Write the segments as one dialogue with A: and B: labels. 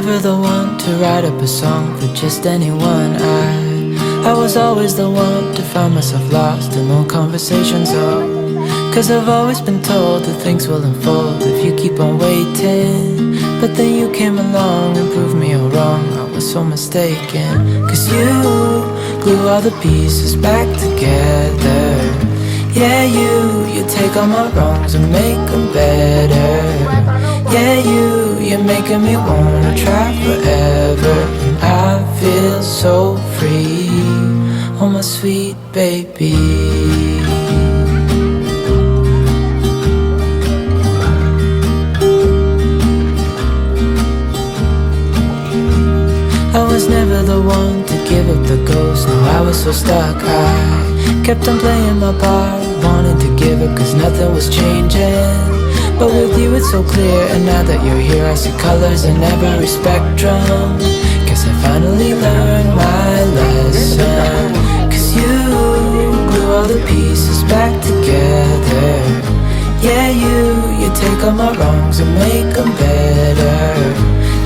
A: never the one to write up a song for just anyone. I was always the one to find myself lost in long conversations. Cause I've always been told that things will unfold if you keep on waiting. But then you came along and proved me all wrong. I was so mistaken. Cause you glue all the pieces back together. Yeah, you take all my wrongs and make them better. Yeah, you're making me wanna try forever. And I feel so free, oh my sweet baby. I was never the one to give up the ghost. No, I was so stuck. I kept on playing my part, wanting to give up cause nothing was changing. But with you it's so clear, and now that you're here I see colors in every spectrum. Guess I finally learned my lesson. Cause you glue all the pieces back together. Yeah, you take all my wrongs and make them better.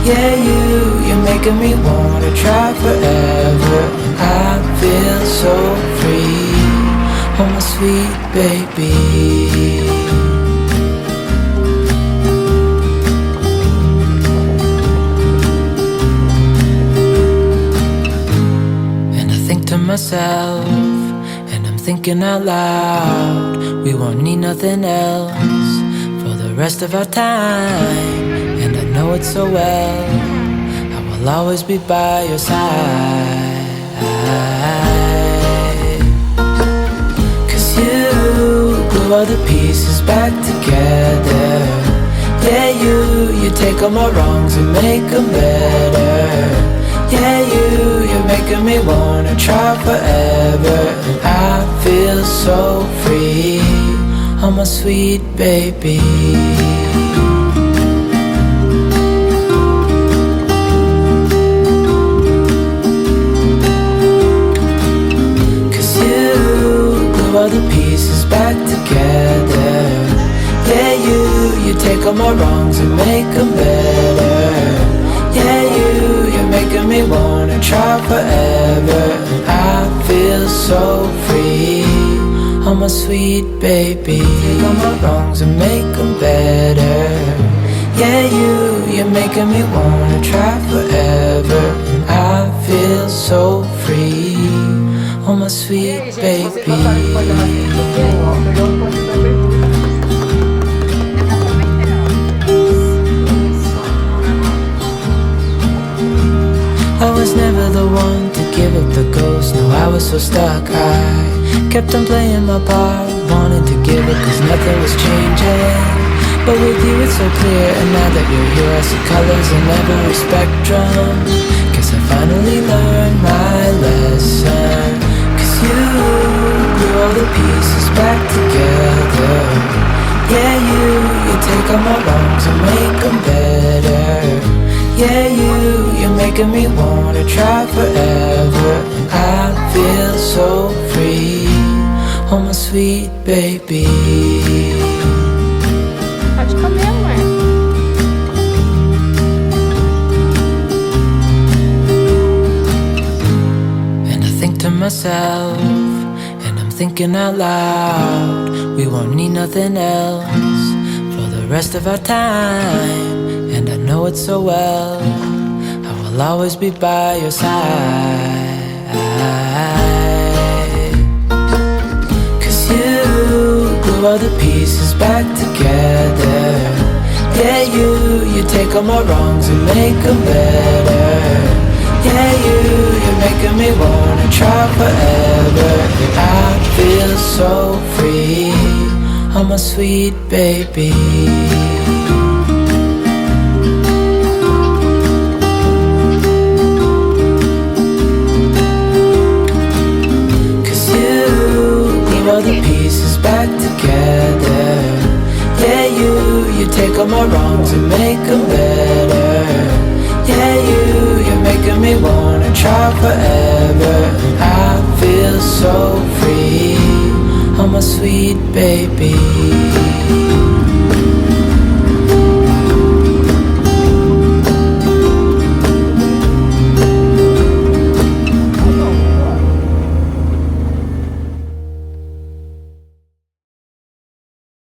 A: Yeah, you're making me wanna try forever. And I feel so free, oh my sweet baby. And I think to myself, and I'm thinking out loud, we won't need nothing else for the rest of our time. And I know it so well, I will always be by your side. Cause you glue all the pieces back together. Yeah, you take all my wrongs and make them better. Yeah, you're making me wanna try forever. And I feel so free, oh my sweet baby. All the pieces back together. Yeah, you take all my wrongs and make them better. Yeah, you're making me wanna try forever. And I feel so free, oh my sweet baby. Take all my wrongs and make them better. Yeah, you're making me wanna try forever. And I feel so free, oh my sweet baby. I was never the one to give up the ghost. No, I was so stuck. I kept on playing my part, wanting to give it cause nothing was changing. But with you it's so clear, and now that you're here I see colors in every spectrum. Guess I finally learned my lesson. You glue all the pieces back together. Yeah, you take all my wrongs and make them better. Yeah, you're making me wanna try forever. And I feel so free, oh my sweet baby.
B: Pode comer, amor.
A: And I think to myself, and I'm thinking out loud, we won't need nothing else for the rest of our time. And I know it so well, I will always be by your side. Cause you glue all the pieces back together. Yeah, you take all my wrongs and make them better. Yeah, you're making me wanna try forever. And I feel so free, oh my sweet baby. Cause you glue all the pieces back together. Yeah, you take all my wrongs and make them better. Yeah, you're making me wanna try forever. And I feel so free, oh my sweet baby.